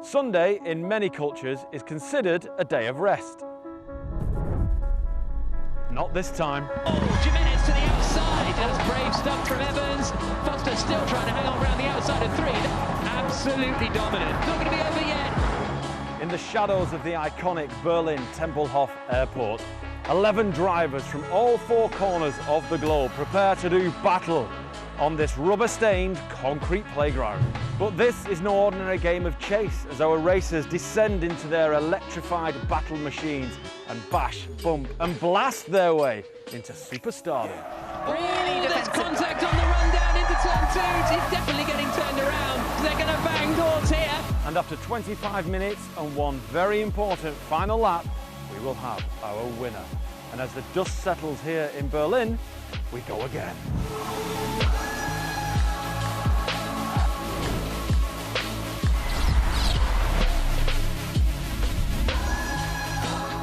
Sunday, in many cultures, is considered a day of rest. Not this time. Oh, Jimenez to the outside. That's brave stuff from Evans. Foster still trying to hang on around the outside of 3. Absolutely dominant. Not going to be over yet. In the shadows of the iconic Berlin Tempelhof Airport, 11 drivers from all 4 corners of the globe prepare to do battle on this rubber-stained concrete playground. But this is no ordinary game of chase as our racers descend into their electrified battle machines and bash, bump and blast their way into superstardom. Really, there's contact on the run down into turn 2. He's definitely getting turned around. They're going to bang doors here. And after 25 minutes and one very important final lap, we will have our winner. And as the dust settles here in Berlin, we go again.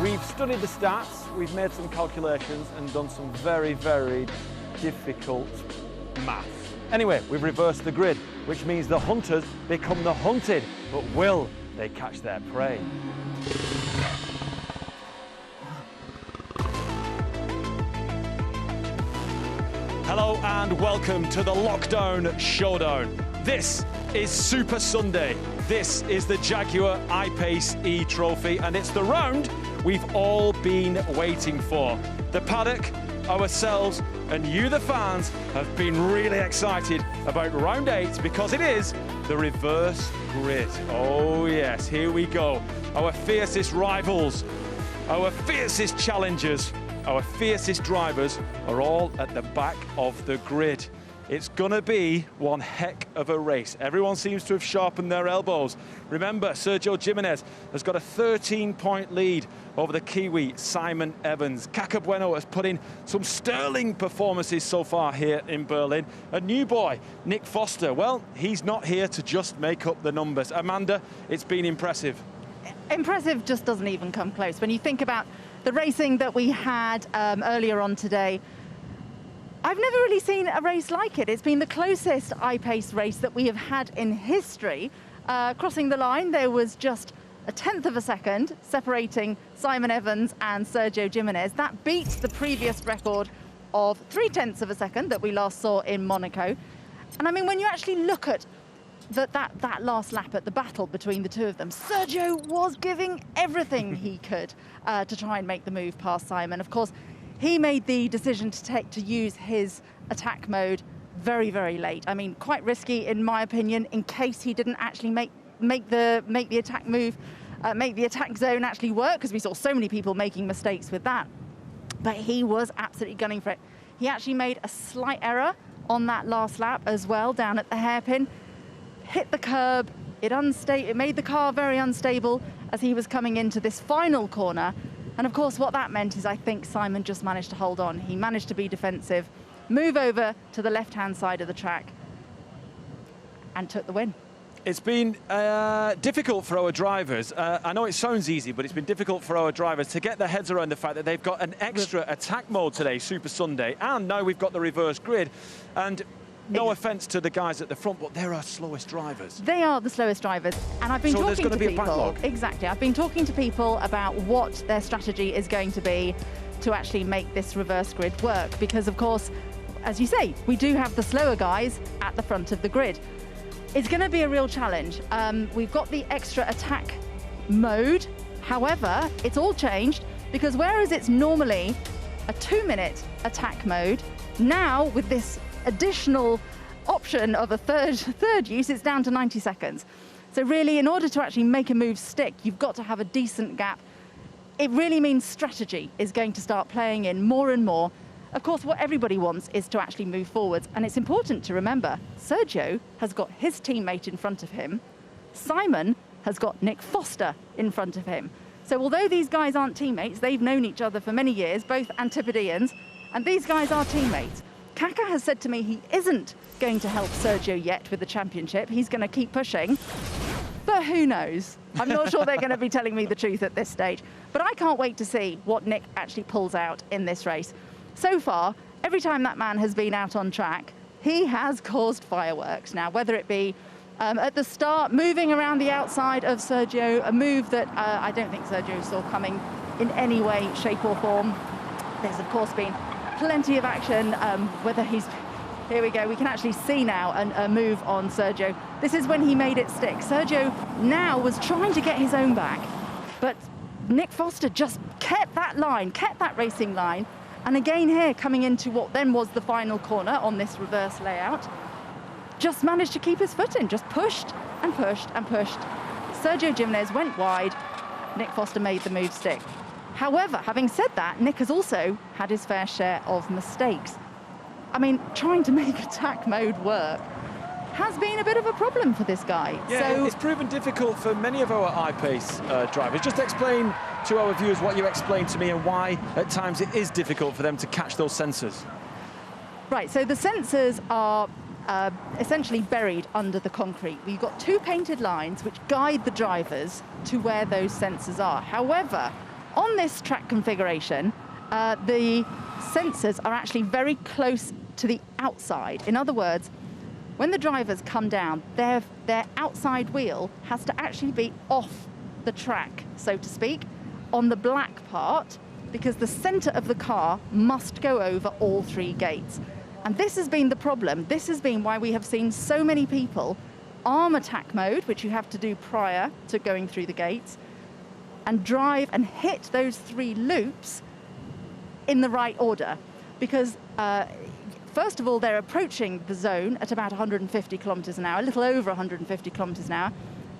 We've studied the stats, we've made some calculations and done some very, very difficult maths. Anyway, we've reversed the grid, which means the hunters become the hunted, but will they catch their prey? Hello and welcome to the Lockdown Showdown. This is Super Sunday. This is the Jaguar I-PACE eTROPHY, and it's the round we've all been waiting for. The paddock, ourselves, and you, the fans, have been really excited about round 8 because it is the reverse grid. Oh yes, here we go. Our fiercest rivals, our fiercest challengers, our fiercest drivers are all at the back of the grid. It's gonna be one heck of a race. Everyone seems to have sharpened their elbows. Remember, Sergio Jimenez has got a 13-point lead over the Kiwi Simon Evans. Kaka Bueno has put in some sterling performances so far here in Berlin. A new boy, Nick Foster, well, he's not here to just make up the numbers. Amanda, it's been impressive. Impressive just doesn't even come close. When you think about the racing that we had earlier on today, I've never really seen a race like it. It's been the closest I-PACE race that we have had in history. Crossing the line, there was just a 1/10 of a second separating Simon Evans and Sergio Jimenez. That beats the previous record of 3/10 of a second that we last saw in Monaco. And I mean, when you actually look at that last lap at the battle between the two of them, Sergio was giving everything he could to try and make the move past Simon. Of course, he made the decision to use his attack mode very, very late. I mean, quite risky in my opinion, in case he didn't actually make the attack move, make the attack zone actually work, because we saw so many people making mistakes with that. But he was absolutely gunning for it. He actually made a slight error on that last lap as well, down at the hairpin, hit the curb. It made the car very unstable as he was coming into this final corner. And of course, what that meant is I think Simon just managed to hold on. He managed to be defensive, move over to the left-hand side of the track, and took the win. It's been difficult for our drivers. I know it sounds easy, but it's been difficult for our drivers to get their heads around the fact that they've got an extra attack mode today, Super Sunday, and now we've got the reverse grid. And no offence to the guys at the front, but they're our slowest drivers. They are the slowest drivers, and I've been talking to people. Exactly, I've been talking to people about what their strategy is going to be to actually make this reverse grid work, because of course, as you say, we do have the slower guys at the front of the grid. It's going to be a real challenge. We've got the extra attack mode. However, it's all changed, because whereas it's normally a 2-minute attack mode, now with this additional option of a third use, it's down to 90 seconds. So really, in order to actually make a move stick, you've got to have a decent gap. It really means strategy is going to start playing in more and more. Of course, what everybody wants is to actually move forwards, and it's important to remember, Sergio has got his teammate in front of him. Simon has got Nick Foster in front of him. So although these guys aren't teammates, they've known each other for many years, both Antipodeans, and these guys are teammates. Kaka has said to me he isn't going to help Sergio yet with the championship. He's going to keep pushing, but who knows? I'm not sure they're going to be telling me the truth at this stage. But I can't wait to see what Nick actually pulls out in this race. So far, every time that man has been out on track, he has caused fireworks. Now, whether it be At the start, moving around the outside of Sergio, a move that I don't think Sergio saw coming in any way, shape or form. There's of course been plenty of action, whether he's, here we go, we can actually see now a move on Sergio. This is when he made it stick. Sergio now was trying to get his own back, but Nick Foster just kept that line, kept that racing line. And again here, coming into what then was the final corner on this reverse layout, just managed to keep his foot in, just pushed and pushed and pushed. Sergio Jimenez went wide, Nick Foster made the move stick. However, having said that, Nick has also had his fair share of mistakes. I mean, trying to make attack mode work has been a bit of a problem for this guy. Yeah, so it's proven difficult for many of our I-PACE drivers. Just explain to our viewers what you explained to me and why at times it is difficult for them to catch those sensors. Right, so the sensors are essentially buried under the concrete. We've got two painted lines which guide the drivers to where those sensors are. However, on this track configuration, the sensors are actually very close to the outside. In other words, when the drivers come down, their outside wheel has to actually be off the track, so to speak, on the black part, because the center of the car must go over all three gates. And this has been the problem. This has been why we have seen so many people arm attack mode, which you have to do prior to going through the gates, and drive and hit those three loops in the right order. Because first of all, they're approaching the zone at about 150 kilometers an hour, a little over 150 kilometers an hour.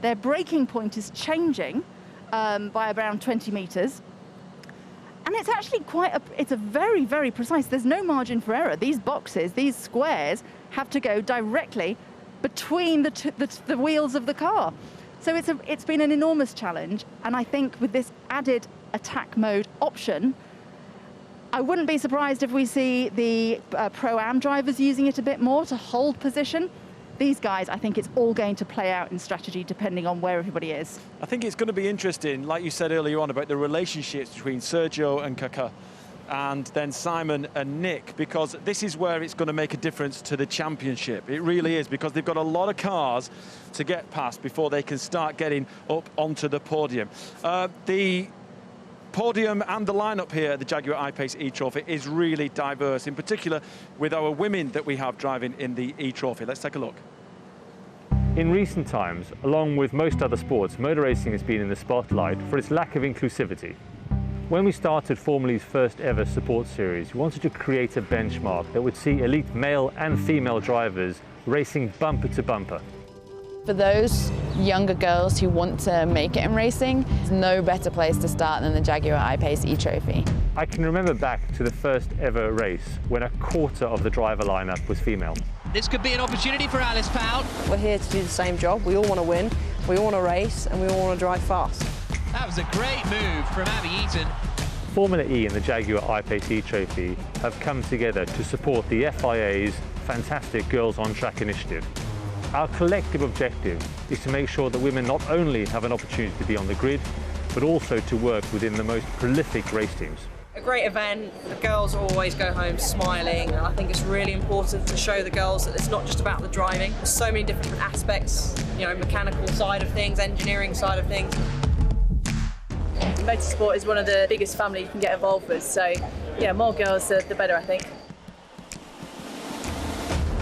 Their braking point is changing by around 20 meters. And it's actually it's a very, very precise. There's no margin for error. These boxes, these squares, have to go directly between the wheels of the car. So it's been an enormous challenge. And I think with this added attack mode option, I wouldn't be surprised if we see the Pro-Am drivers using it a bit more to hold position. These guys, I think it's all going to play out in strategy depending on where everybody is. I think it's going to be interesting, like you said earlier on, about the relationships between Sergio and Kaka, and then Simon and Nick, because this is where it's going to make a difference to the championship. It really is, because they've got a lot of cars to get past before they can start getting up onto the podium. The podium and the lineup here at the Jaguar I-PACE eTROPHY is really diverse, in particular with our women that we have driving in the eTROPHY. Let's take a look. In recent times, along with most other sports, motor racing has been in the spotlight for its lack of inclusivity. When we started Formula's first ever support series, we wanted to create a benchmark that would see elite male and female drivers racing bumper to bumper. For those younger girls who want to make it in racing, there's no better place to start than the Jaguar I-PACE eTROPHY. I can remember back to the first ever race when a quarter of the driver lineup was female. This could be an opportunity for Alice Pout. We're here to do the same job. We all want to win, we all want to race, and we all want to drive fast. That was a great move from Abby Eaton. Formula E and the Jaguar I-PACE eTROPHY have come together to support the FIA's fantastic Girls on Track initiative. Our collective objective is to make sure that women not only have an opportunity to be on the grid, but also to work within the most prolific race teams. A great event. The girls always go home smiling, and I think it's really important to show the girls that it's not just about the driving. There's so many different aspects, you know, mechanical side of things, engineering side of things. Motorsport is one of the biggest families you can get involved with, so yeah, more girls the better, I think.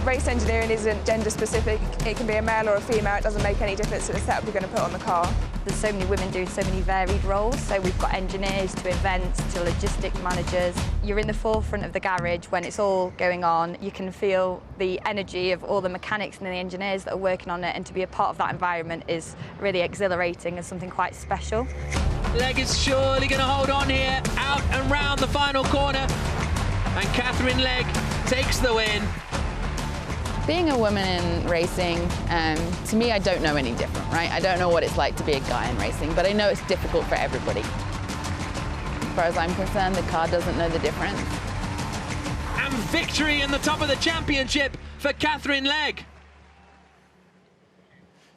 Race engineering isn't gender specific. It can be a male or a female. It doesn't make any difference to the setup you're going to put on the car. There's so many women doing so many varied roles. So we've got engineers to events to logistic managers. You're in the forefront of the garage when it's all going on. You can feel the energy of all the mechanics and the engineers that are working on it, and to be a part of that environment is really exhilarating and something quite special. Legg is surely going to hold on here, out and round the final corner. And Catherine Legg takes the win. Being a woman in racing, to me, I don't know any different, right? I don't know what it's like to be a guy in racing, but I know it's difficult for everybody. As far as I'm concerned, the car doesn't know the difference. And victory in the top of the championship for Catherine Legg.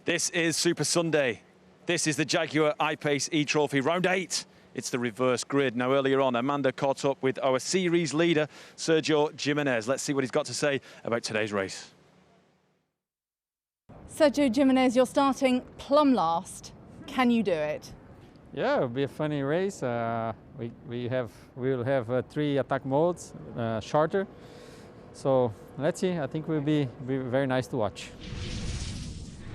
This is Super Sunday. This is the Jaguar I-PACE eTROPHY Round 8. It's the reverse grid. Now, earlier on, Amanda caught up with our series leader, Sergio Jimenez. Let's see what he's got to say about today's race. Sergio Jimenez, you're starting plumb last. Can you do it? Yeah, it'll be a funny race. We will have 3 attack modes, shorter. So let's see. I think it will be very nice to watch.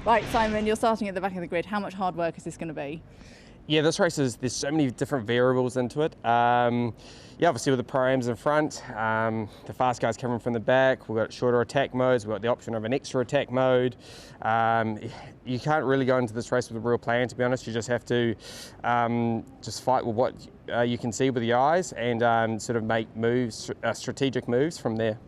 Right, Simon, you're starting at the back of the grid. How much hard work is this going to be? Yeah, this race there's so many different variables into it. Yeah, obviously with the pro-ams in front, the fast guys coming from the back, we've got shorter attack modes, we've got the option of an extra attack mode. You can't really go into this race with a real plan, to be honest. You just have to just fight with what you can see with the eyes and sort of make moves, strategic moves from there.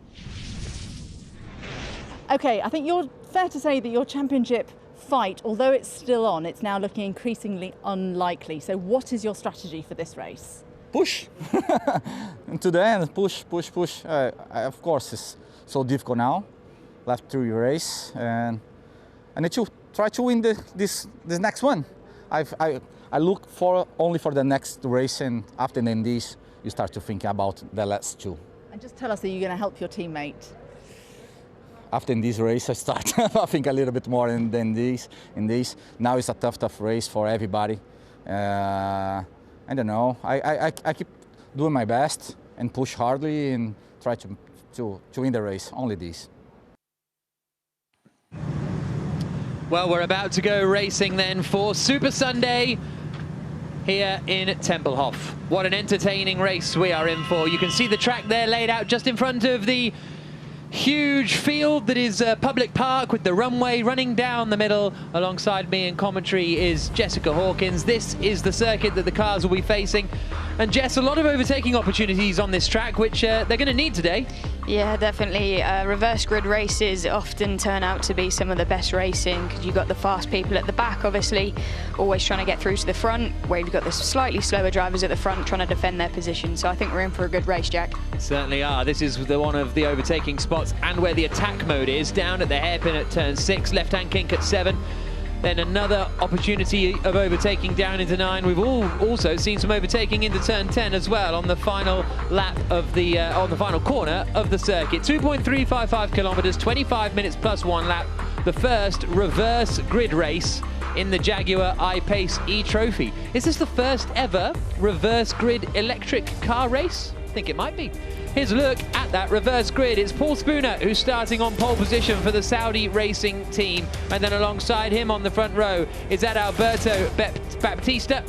Okay, I think you're fair to say that your championship fight, although it's still on, it's now looking increasingly unlikely. So what is your strategy for this race? Push to the end, push. Of course, it's so difficult now, left 3 race, and I need to try to win this next one. I look only for the next race, and after then this, you start to think about the last 2. And just tell us, are you going to help your teammate? After this race, I start I think a little bit more than this. Now it's a tough race for everybody. I don't know. I keep doing my best and push hardly and try to win the race. Only this. Well, we're about to go racing then for Super Sunday here in Tempelhof. What an entertaining race we are in for. You can see the track there laid out just in front of the huge field that is a public park with the runway running down the middle. Alongside me in commentary is Jessica Hawkins. This is the circuit that the cars will be facing. And Jess, a lot of overtaking opportunities on this track, which they're going to need today. Yeah, definitely. Reverse grid races often turn out to be some of the best racing because you've got the fast people at the back, obviously, always trying to get through to the front, where you've got the slightly slower drivers at the front trying to defend their position. So I think we're in for a good race, Jack. Certainly are. This is one of the overtaking spots and where the attack mode is, down at the hairpin at turn 6, left-hand kink at 7. Then another opportunity of overtaking down into 9. We've also seen some overtaking into turn 10 as well on the final lap of the on the final corner of the circuit. 2.355 kilometers, 25 minutes plus 1 lap. The first reverse grid race in the Jaguar I-PACE eTROPHY. Is this the first ever reverse grid electric car race? I think it might be. Here's a look at that reverse grid. It's Paul Spooner who's starting on pole position for the Saudi racing team. And then alongside him on the front row is Alberto Baptista.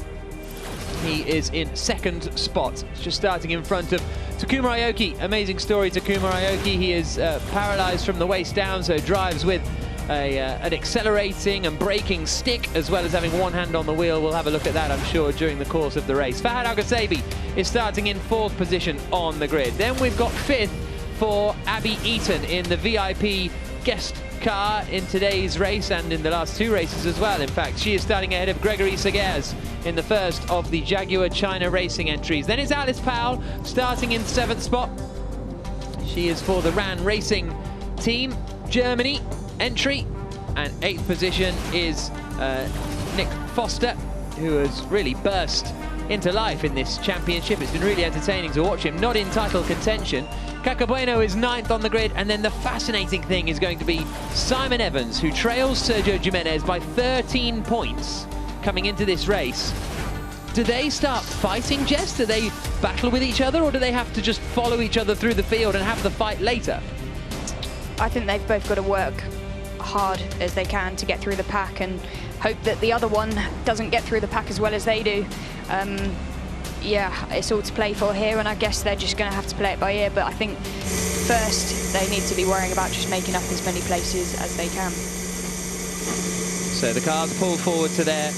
He is in 2nd spot. He's just starting in front of Takuma Aoki. Amazing story, Takuma Aoki. He is paralyzed from the waist down, so drives with an accelerating and braking stick, as well as having one hand on the wheel. We'll have a look at that, I'm sure, during the course of the race. Fahad Al-Ghassabi is starting in 4th position on the grid. Then we've got 5th for Abby Eaton in the VIP guest car in today's race and in the last 2 races as well. In fact, she is starting ahead of Gregory Seguers in the first of the Jaguar China racing entries. Then it's Alice Powell starting in 7th spot. She is for the RAN Racing team, Germany entry, and 8th position is Nick Foster, who has really burst into life in this championship. It's been really entertaining to watch him, not in title contention. Cacabueno is 9th on the grid, and then the fascinating thing is going to be Simon Evans, who trails Sergio Jimenez by 13 points coming into this race. Do they start fighting, Jess? Do they battle with each other, or do they have to just follow each other through the field and have the fight later? I think they've both got to work hard as they can to get through the pack and hope that the other one doesn't get through the pack as well as they do. Yeah, it's all to play for here, and I guess they're just going to have to play it by ear. But I think first they need to be worrying about just making up as many places as they can. So the cars pulled forward to their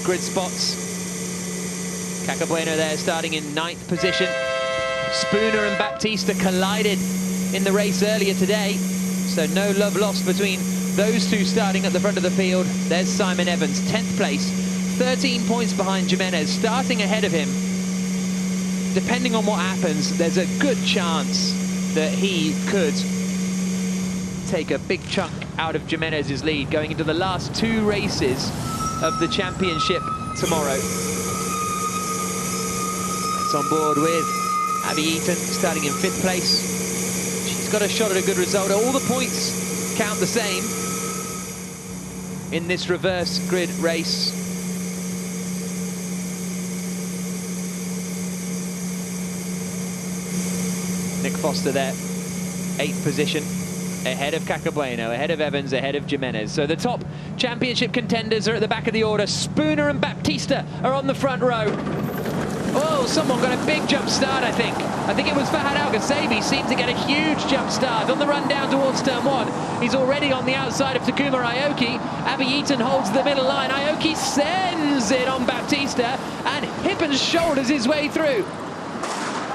grid spots. Cacabueno there starting in 9th position. Spooner and Baptista collided in the race earlier today, so no love lost between those two starting at the front of the field. There's Simon Evans, 10th place, 13 points behind Jimenez, starting ahead of him. Depending on what happens, there's a good chance that he could take a big chunk out of Jimenez's lead going into the last 2 races of the championship tomorrow. That's on board with Abby Eaton starting in 5th place. She's got a shot at a good result. All the points count the same. in this reverse grid race. Nick Foster there, 8th position, ahead of Cacabueno, ahead of Evans, ahead of Jimenez. So the top championship contenders are at the back of the order. Spooner and Baptista are on the front row. Oh, someone got a big jump start, I think. I think it was Fahad Al-Ghassabi, seemed to get a huge jump start on the run down towards turn 1. He's already on the outside of Takuma Aoki. Abby Eaton holds the middle line. Aoki sends it on Baptista, and hip and shoulders his way through.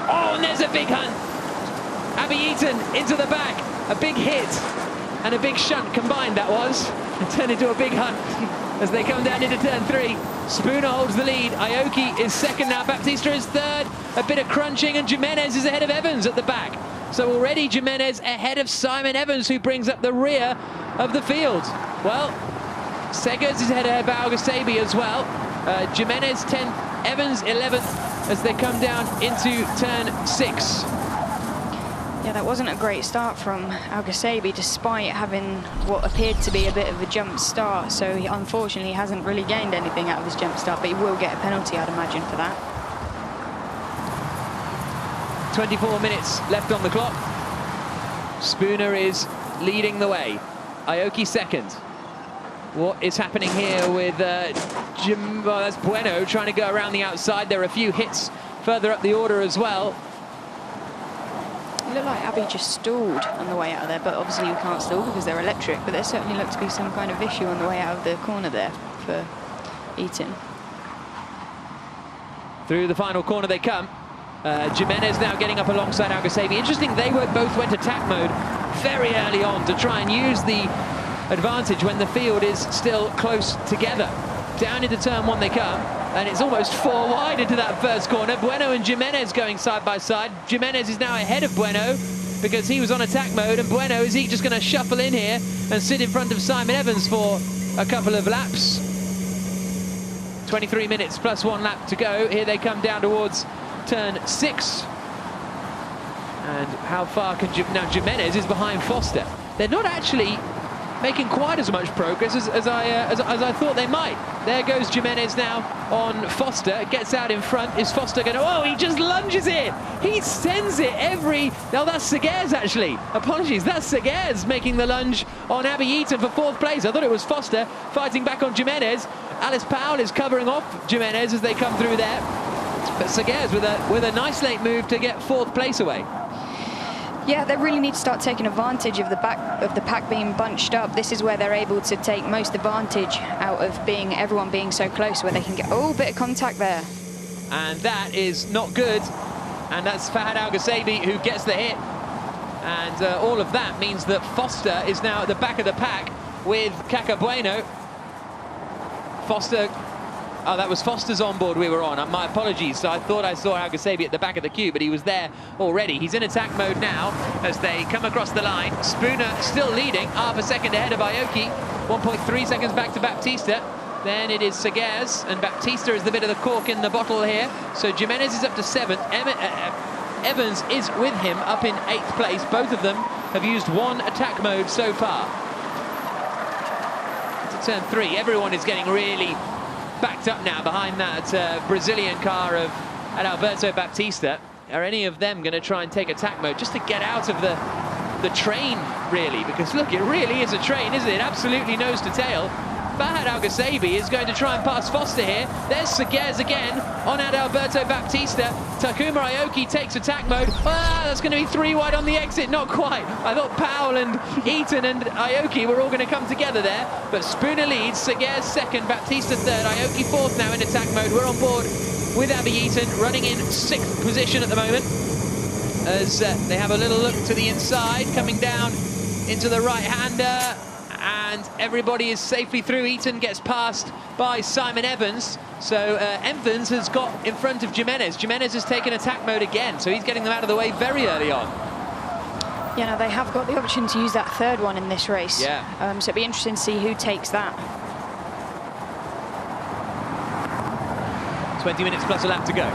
Oh, and there's a big hunt. Abby Eaton into the back. A big hit and a big shunt combined, that was. It turned into a big hunt as they come down into turn 3. Spooner holds the lead. Aoki is second now. Baptista is third. A bit of crunching, and Jimenez is ahead of Evans at the back. So already Jimenez ahead of Simon Evans, who brings up the rear of the field. Well, Segers is ahead of Al-Ghassabi as well. Jimenez 10th, Evans 11th as they come down into turn 6. Yeah, that wasn't a great start from Al-Ghassabi, despite having what appeared to be a bit of a jump start. So he unfortunately hasn't really gained anything out of his jump start, but he will get a penalty, I'd imagine, for that. 24 minutes left on the clock. Spooner is leading the way. Aoki second. What is happening here with that's Bueno trying to go around the outside. There are a few hits further up the order as well. It looked like Abby just stalled on the way out of there, but obviously you can't stall because they're electric, but there certainly looked to be some kind of issue on the way out of the corner there for Eaton. Through the final corner they come. Jimenez now getting up alongside Al-Ghassabi. Interesting, they both went attack mode very early on to try and use the advantage when the field is still close together. Down into turn 1 they come, and it's almost 4 wide into that first corner. Bueno and Jimenez going side by side. Jimenez is now ahead of Bueno because he was on attack mode, and Bueno, is he just going to shuffle in here and sit in front of Simon Evans for a couple of laps? 23 minutes plus 1 lap to go. Here they come down towards turn 6. And how far can now Jimenez is behind Foster. They're not actually making quite as much progress as I thought they might. There goes Jimenez now on Foster, gets out in front. Is Foster going to... Oh, he just lunges it! He sends it every... No, that's Segers, actually. Apologies, that's Segers making the lunge on Abby Eaton for 4th place. I thought it was Foster fighting back on Jimenez. Alice Powell is covering off Jimenez as they come through there. But Segers with a nice late move to get 4th place away. Yeah, they really need to start taking advantage of the pack being bunched up. This is where they're able to take most advantage out of everyone being so close, where they can get a bit of contact there. And that is not good. And that's Fahad Al-Ghassabi who gets the hit. And all of that means that Foster is now at the back of the pack with Cacabueno. Foster... Oh, that was Foster's onboard we were on. My apologies. So I thought I saw Al-Ghassabi at the back of the queue, but he was there already. He's in attack mode now as they come across the line. Spooner still leading, half a second ahead of Aoki. 1.3 seconds back to Baptista. Then it is Segers, and Baptista is the bit of the cork in the bottle here. So Jimenez is up to 7th. Evans is with him up in 8th place. Both of them have used 1 attack mode so far. To turn 3, everyone is getting really backed up now behind that Brazilian car of Adalberto Baptista. Are any of them going to try and take attack mode just to get out of the train, really? Because look, it really is a train, isn't it? Absolutely nose to tail. Fahad Al-Ghassabi is going to try and pass Foster here. There's Segers again on Adalberto Baptista. Takuma Aoki takes attack mode. Ah, that's going to be 3 wide on the exit. Not quite. I thought Powell and Eaton and Aoki were all going to come together there. But Spooner leads, Segers second, Baptista third, Aoki 4th now in attack mode. We're on board with Abby Eaton, running in 6th position at the moment. As they have a little look to the inside, coming down into the right-hander. And everybody is safely through. Eaton gets passed by Simon Evans. So Evans has got in front of Jimenez. Jimenez has taken attack mode again, so he's getting them out of the way very early on. Yeah, no, they have got the option to use that 3rd one in this race. Yeah. So it'll be interesting to see who takes that. 20 minutes plus a lap to go.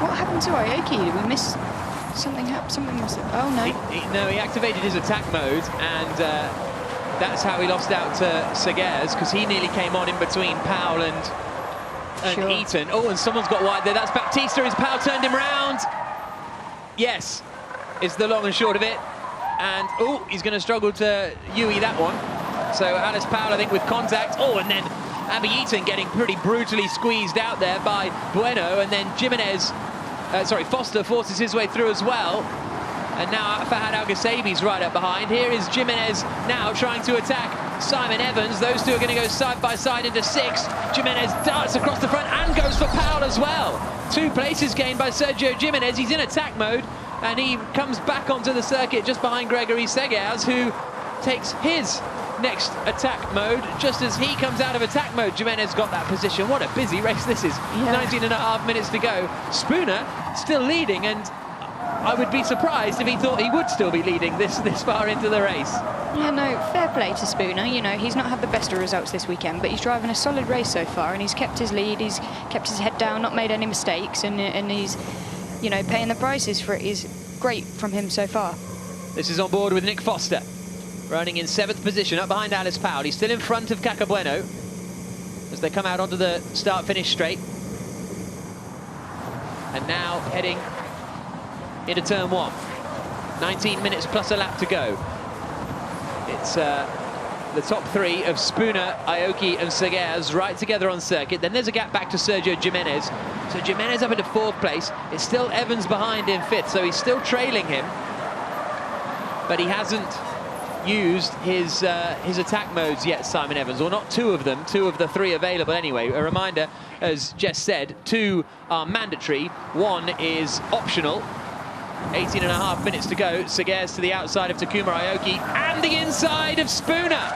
What happened to Aoki? Did we miss something? Something must have... Oh, no. No, he activated his attack mode, and that's how he lost out to Seguers, because he nearly came on in between Powell and Eaton. Oh, and someone's got wide there. That's Baptista. His Powell turned him round. Yes, is the long and short of it. And, oh, he's going to struggle to Yui that one. So Alice Powell, I think, with contact. Oh, and then Abby Eaton getting pretty brutally squeezed out there by Bueno. And then Foster forces his way through as well. And now Fahad Al-Ghassabi's right up behind. Here is Jimenez now trying to attack Simon Evans. Those two are going to go side by side into 6. Jimenez darts across the front and goes for Powell as well. 2 places gained by Sergio Jimenez. He's in attack mode, and he comes back onto the circuit just behind Gregory Seguers, who takes his next attack mode just as he comes out of attack mode. Jimenez got that position. What a busy race this is. 19.5 minutes to go. Spooner still leading, and I would be surprised if he thought he would still be leading this far into the race. Yeah, no, fair play to Spooner. You know, he's not had the best of results this weekend, but he's driving a solid race so far, and he's kept his lead, he's kept his head down, not made any mistakes, and he's, you know, paying the prices for it is great from him so far. This is on board with Nick Foster, running in 7th position, up behind Alice Powell. He's still in front of Caca Bueno as they come out onto the start-finish straight. And now heading into turn 1. 19 minutes plus a lap to go. It's the top 3 of Spooner, Aoki and Seguers right together on circuit. Then there's a gap back to Sergio Jimenez. So Jimenez up into 4th place. It's still Evans behind in 5th, so he's still trailing him. But he hasn't used his attack modes yet, Simon Evans, or not 2 of them, 2 of the 3 available anyway. A reminder, as Jess said, 2 are mandatory, 1 is optional. 18.5 minutes to go. Seguers to the outside of Takuma Aoki and the inside of Spooner.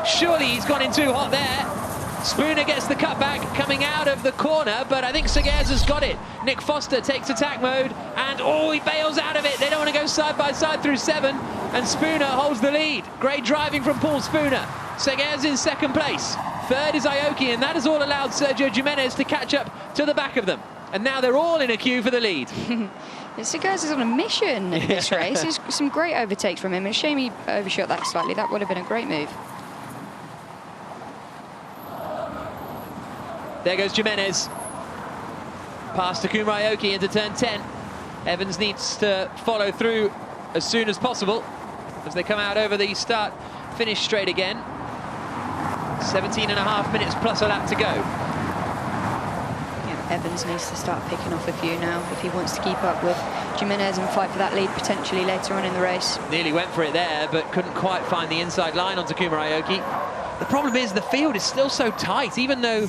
Surely he's gone in too hot there. Spooner gets the cutback coming out of the corner, but I think Seguers has got it. Nick Foster takes attack mode, and oh, he bails out of it. They don't want to go side by side through 7, and Spooner holds the lead. Great driving from Paul Spooner. Seguers in 2nd place. 3rd is Aoki, and that has all allowed Sergio Jimenez to catch up to the back of them. And now they're all in a queue for the lead. Seguers is on a mission this race. There's some great overtakes from him. It's a shame he overshot that slightly. That would have been a great move. There goes Jimenez. Past Takuma Aoki into turn 10. Evans needs to follow through as soon as possible as they come out over the start-finish straight again. 17.5 minutes plus a lap to go. Evans needs to start picking off a few now if he wants to keep up with Jimenez and fight for that lead potentially later on in the race. Nearly went for it there, but couldn't quite find the inside line on Takuma Aoki. The problem is the field is still so tight, even though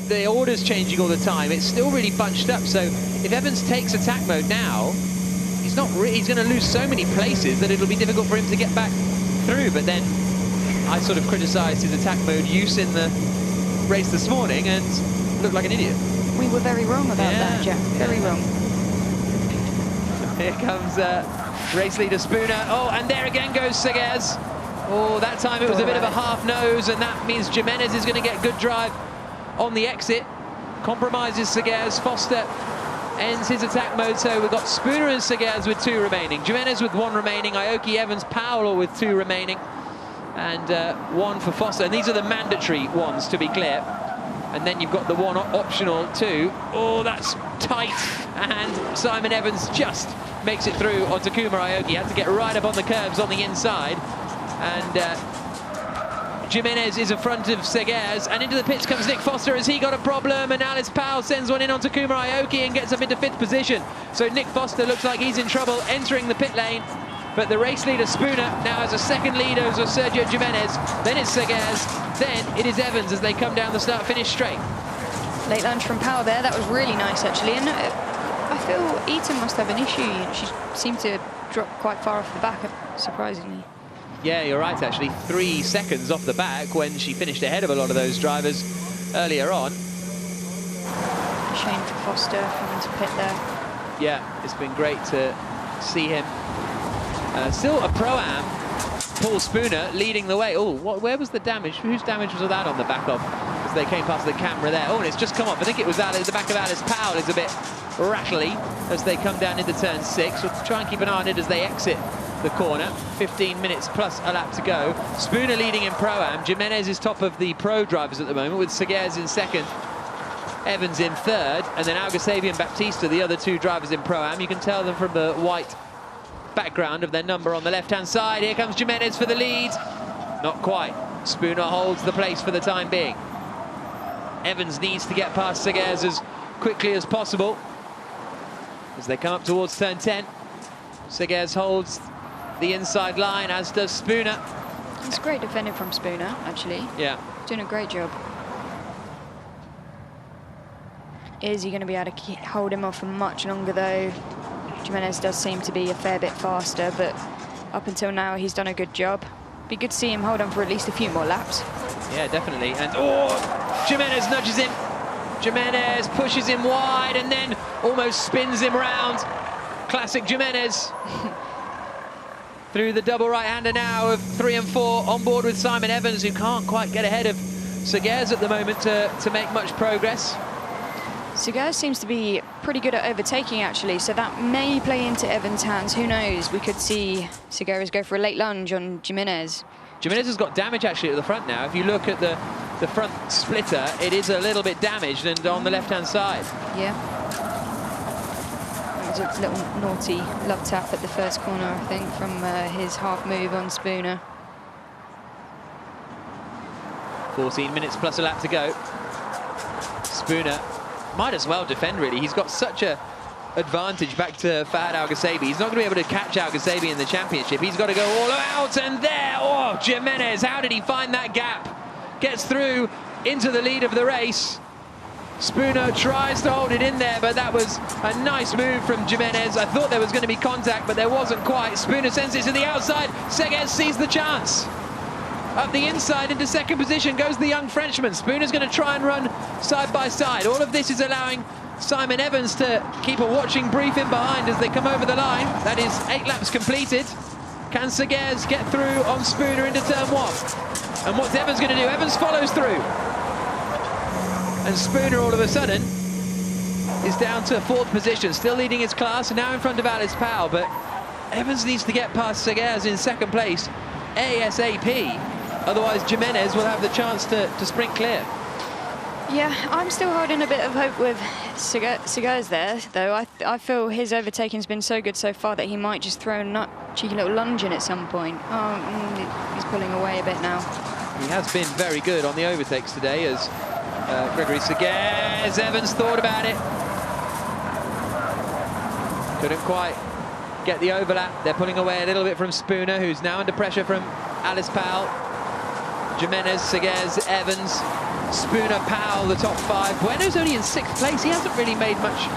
the order's changing all the time. It's still really bunched up, so if Evans takes attack mode now, he's going to lose so many places that it'll be difficult for him to get back through. But then I sort of criticised his attack mode use in the race this morning and looked like an idiot. We were very wrong about that, Jack. Very wrong. Here comes race leader Spooner. Oh, and there again goes Seguers. Oh, that time it was a bit of a half nose, and that means Jimenez is going to get good drive on the exit. Compromises Seguers. Foster ends his attack mode, so we've got Spooner and Seguers with 2 remaining. Jimenez with 1 remaining. Aoki, Evans, Powell with 2 remaining. And 1 for Foster. And these are the mandatory ones, to be clear. And then you've got the 1 optional too. Oh, that's tight. And Simon Evans just makes it through on Takuma Aoki. Had to get right up on the curbs on the inside. And Jimenez is in front of Seguers. And into the pits comes Nick Foster. Has he got a problem? And Alice Powell sends one in on Takuma Aoki and gets up into 5th position. So Nick Foster looks like he's in trouble entering the pit lane. But the race leader, Spooner, now has a 2nd lead over Sergio Jimenez. Then it's Seguers. Then it is Evans as they come down the start-finish straight. Late lunge from Powell there. That was really nice, actually. And I feel Eaton must have an issue. She seemed to drop quite far off the back, surprisingly. Yeah, you're right, actually. 3 seconds off the back when she finished ahead of a lot of those drivers earlier on. Shame for Foster coming to pit there. Yeah, it's been great to see him. Still a Pro-Am, Paul Spooner leading the way. Oh, where was the damage? Whose damage was that on the back of? As they came past the camera there. Oh, and it's just come off. I think it was the back of Alice Powell is a bit rattly as they come down into turn 6. We'll try and keep an eye on it as they exit the corner. 15 minutes plus a lap to go. Spooner leading in Pro-Am. Jimenez is top of the Pro drivers at the moment, with Seguez in second, Evans in third, and then Alguersubi and Baptista, the other two drivers in Pro-Am. You can tell them from the white background of their number on the left-hand side. Here comes Jimenez for the lead. Not quite. Spooner holds the place for the time being. Evans needs to get past Seguez as quickly as possible as they come up towards turn 10. Seguez holds the inside line, as does Spooner. It's great defending from Spooner, actually. Yeah. Doing a great job. Is he going to be able to hold him off for much longer, though? Jimenez does seem to be a fair bit faster, but up until now, he's done a good job. Be good to see him hold on for at least a few more laps. Yeah, definitely. And, oh, Jimenez nudges him. Jimenez pushes him wide and then almost spins him round. Classic Jimenez. Through the double right-hander now of 3 and 4, on board with Simon Evans, who can't quite get ahead of Seguez at the moment to make much progress. Seguez seems to be pretty good at overtaking, actually, so that may play into Evans' hands. Who knows? We could see Seguez go for a late lunge on Jimenez. Jimenez has got damage, actually, at the front now. If you look at the front splitter, it is a little bit damaged and on the left-hand side. Yeah. It was a little naughty love tap at the first corner, I think, from his half move on Spooner. 14 minutes plus a lap to go. Spooner might as well defend, really. He's got such a advantage back to Fahad Alguersubi. He's not going to be able to catch Alguersubi in the championship. He's got to go all out, and there, oh, Jimenez, how did he find that gap? Gets through into the lead of the race. Spooner tries to hold it in there, but that was a nice move from Jimenez. I thought there was going to be contact, but there wasn't quite. Spooner sends it to the outside. Seguez sees the chance. Up the inside into second position goes the young Frenchman. Spooner's going to try and run side by side. All of this is allowing Simon Evans to keep a watching brief in behind as they come over the line. That is 8 laps completed. Can Seguez get through on Spooner into turn 1? And what's Evans going to do? Evans follows through. And Spooner all of a sudden is down to 4th position, still leading his class, now in front of Alice Powell, but Evans needs to get past Seguez in 2nd place ASAP. Otherwise, Jimenez will have the chance to sprint clear. Yeah, I'm still holding a bit of hope with Seguez there, though. I feel his overtaking's been so good so far that he might just throw a cheeky little lunge in at some point. Oh, he's pulling away a bit now. He has been very good on the overtakes today, as Gregory Seguez. Evans thought about it. Couldn't quite get the overlap. They're pulling away a little bit from Spooner, who's now under pressure from Alice Powell. Jimenez, Seguez, Evans, Spooner, Powell, the top 5. Bueno's only in 6th place. He hasn't really made much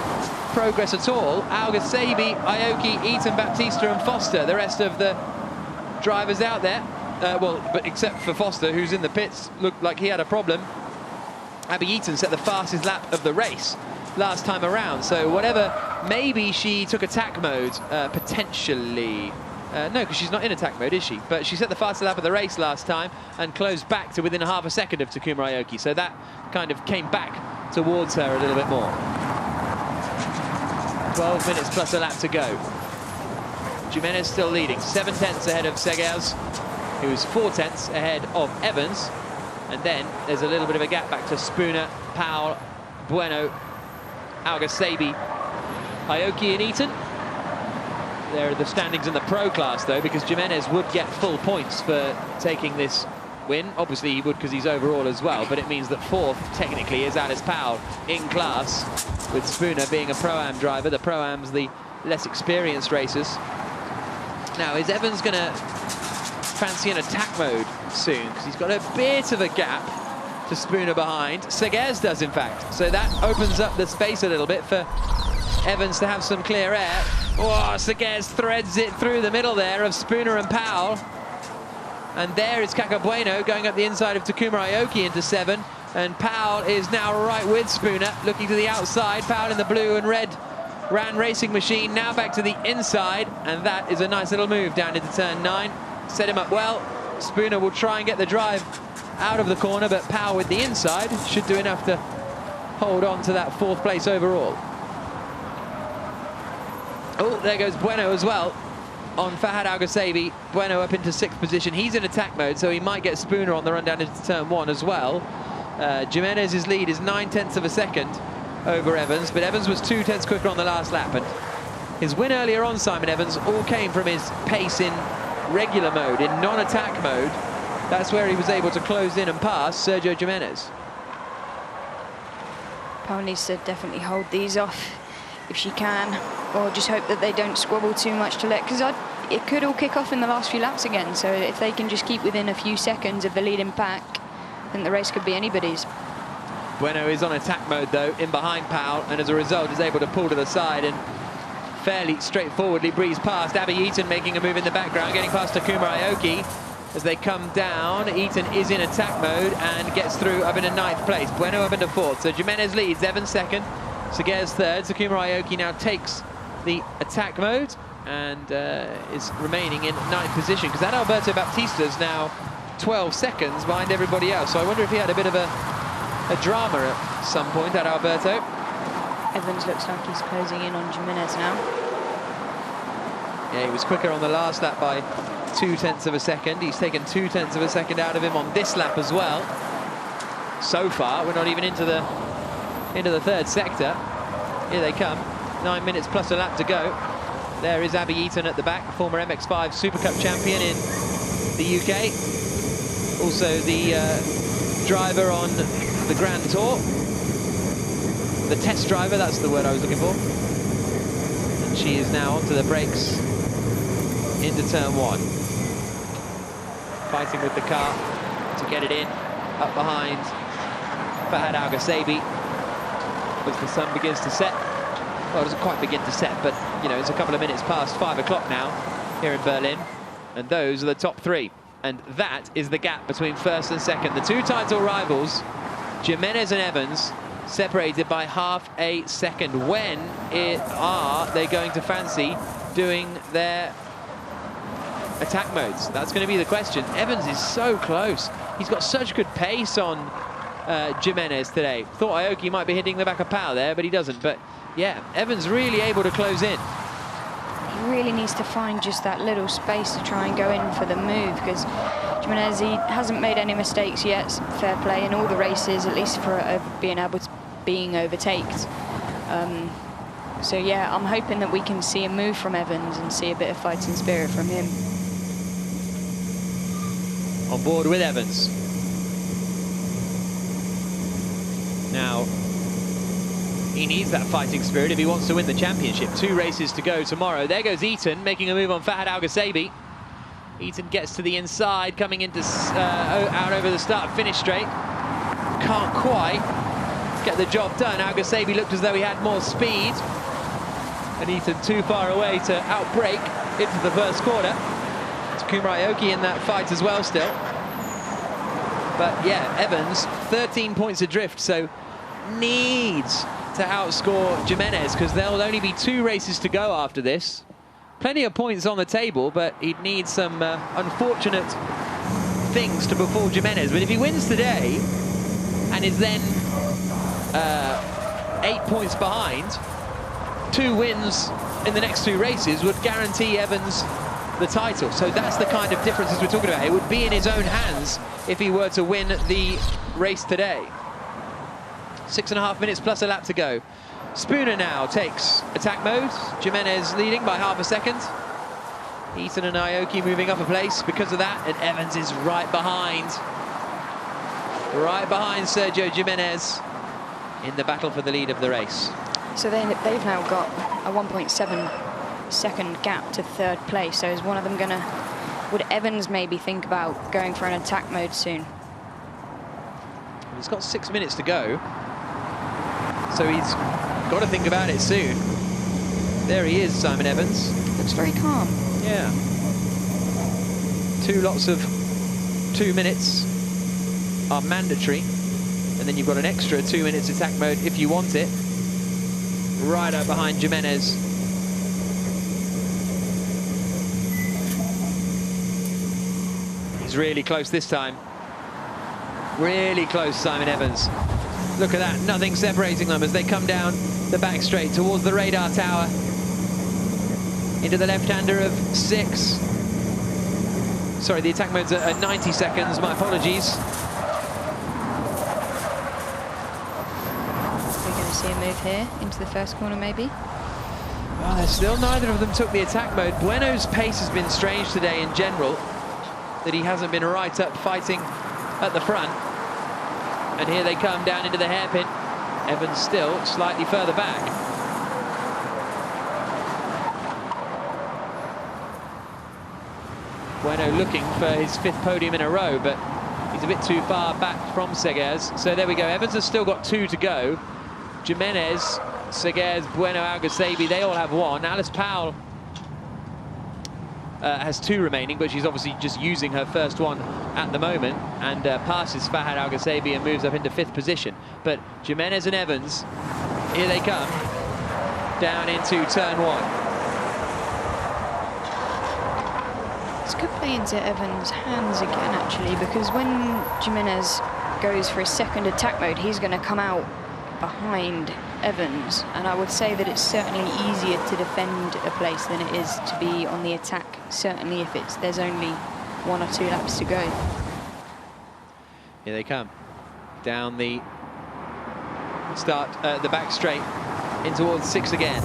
progress at all. Alguersubi, Aoki, Eaton, Baptista and Foster, the rest of the drivers out there. Well, but except for Foster, who's in the pits, looked like he had a problem. Abby Eaton set the fastest lap of the race last time around, so whatever, maybe she took attack mode, potentially. No, because she's not in attack mode, is she? But she set the fastest lap of the race last time and closed back to within half a second of Takuma Aoki, so that kind of came back towards her a little bit more. 12 minutes plus a lap to go. Jimenez still leading, 7 tenths ahead of Seguez, who's 4 tenths ahead of Evans. And then there's a little bit of a gap back to Spooner, Powell, Bueno, Alguersubi, Aoki and Eaton. There are the standings in the pro class, though, because Jimenez would get full points for taking this win. Obviously, he would because he's overall as well, but it means that 4th, technically, is Alice Powell in class, with Spooner being a Pro-Am driver. The Pro-Am's the less experienced racers. Now, is Evans going to fancy an attack mode soon? Because he's got a bit of a gap to Spooner behind. Seguez does, in fact. So that opens up the space a little bit for Evans to have some clear air. Oh, Seguez threads it through the middle there of Spooner and Powell. And there is Caca Bueno going up the inside of Takuma Aoki into 7. And Powell is now right with Spooner, looking to the outside. Powell in the blue and red RAN racing machine, now back to the inside. And that is a nice little move down into turn 9. Set him up well. Spooner will try and get the drive out of the corner, but Powell with the inside should do enough to hold on to that 4th place overall. Oh, there goes Bueno as well. on Fahad Al-Ghassabi. Bueno up into 6th position. He's in attack mode, so he might get Spooner on the run down into turn 1 as well. Jimenez's lead is 9/10 of a second over Evans, but Evans was 2/10 quicker on the last lap. And his win earlier on, Simon Evans, all came from his pace in regular mode, in non-attack mode. That's where he was able to close in and pass Sergio Jimenez. Paul needs to definitely hold these off if she can, or just hope that they don't squabble too much to let, because it could all kick off in the last few laps again. So if they can just keep within a few seconds of the leading pack, then the race could be anybody's. Bueno is on attack mode though, in behind Powell, and as a result is able to pull to the side and fairly straightforwardly breeze past. Abby Eaton making a move in the background, getting past Takuma Aoki. As they come down, Eaton is in attack mode and gets through up into 9th place. Bueno up into 4th. So Jimenez leads, Evans 2nd, Seguer's 3rd. Takuma Aoki now takes the attack mode and is remaining in 9th position, because that Alberto Baptista's now 12 seconds behind everybody else. So I wonder if he had a bit of a drama at some point, at Alberto. Evans looks like he's closing in on Jimenez now. Yeah, he was quicker on the last lap by 2/10 of a second. He's taken 2/10 of a second out of him on this lap as well. So far, we're not even into the 3rd sector. Here they come. 9 minutes plus a lap to go. There is Abby Eaton at the back, former MX5 Super Cup champion in the UK. Also the driver on the Grand Tour. The test driver, that's the word I was looking for. And she is now onto the brakes into turn 1. Fighting with the car to get it in, up behind Fahad Al-Ghassabi as the sun begins to set. Well, it doesn't quite begin to set, but, you know, it's a couple of minutes past 5 o'clock now here in Berlin. And those are the top 3. And that is the gap between 1st and 2nd. The 2 title rivals, Jimenez and Evans, separated by half a second. When are they going to fancy doing their attack modes? That's going to be the question. Evans is so close. He's got such good pace on Jimenez today. Thought Aoki might be hitting the back of Powell there, but he doesn't. But yeah, Evans really able to close in. He really needs to find just that little space to try and go in for the move, because Jimenez, he hasn't made any mistakes yet. Fair play in all the races, at least for being overtaked. So yeah, I'm hoping that we can see a move from Evans and see a bit of fighting spirit from him. On board with Evans. Now, he needs that fighting spirit if he wants to win the championship. 2 races to go tomorrow. There goes Eaton, making a move on Fahad Al-Ghassabi. Eaton gets to the inside, coming into out over the start-finish straight. Can't quite get the job done. Al-Ghassabi looked as though he had more speed. And Eaton too far away to outbrake into the first corner. Takuma Aoki in that fight as well still. But yeah, Evans, 13 points adrift, so needs to outscore Jimenez, because there'll only be 2 races to go after this. Plenty of points on the table, but he'd need some unfortunate things to befall Jimenez. But if he wins today and is then 8 points behind, 2 wins in the next 2 races would guarantee Evans the title. So that's the kind of differences we're talking about. It would be in his own hands if he were to win the race today. 6.5 minutes plus a lap to go. Spooner now takes attack mode. Jimenez leading by half a second. Eaton and Aoki moving up a place because of that, and Evans is right behind Sergio Jimenez in the battle for the lead of the race. So they've now got a 1.7 second gap to 3rd place. So is one of them gonna, would Evans maybe think about going for an attack mode soon? He's got 6 minutes to go, so he's got to think about it soon. There he is, Simon Evans. Looks very calm. Yeah. 2 lots of 2 minutes are mandatory, and then you've got an extra 2 minutes attack mode if you want it. Right up behind Jimenez. He's really close this time. Really close, Simon Evans. Look at that, nothing separating them as they come down the back straight towards the radar tower. into the left-hander of 6. Sorry, the attack mode's at 90 seconds, my apologies. We're going to see a move here into the first corner, maybe. Well, still neither of them took the attack mode. Bueno's pace has been strange today in general, that he hasn't been right up fighting at the front. And here they come down into the hairpin. Evans still slightly further back. Bueno looking for his 5th podium in a row, but he's a bit too far back from Seguers. So there we go. Evans has still got 2 to go. Jimenez, Seguers, Bueno, Alguersubi, they all have 1. Alice Powell has 2 remaining, but she's obviously just using her first one at the moment, and passes Fahad Alguersubi and moves up into 5th position. But Jimenez and Evans, here they come, down into turn 1. This could play into Evans' hands again, actually, because when Jimenez goes for his 2nd attack mode, he's going to come out behind Evans, and I would say that it's certainly easier to defend a place than it is to be on the attack, certainly if there's only 1 or 2 laps to go. Here they come, down the the back straight in towards 6 again.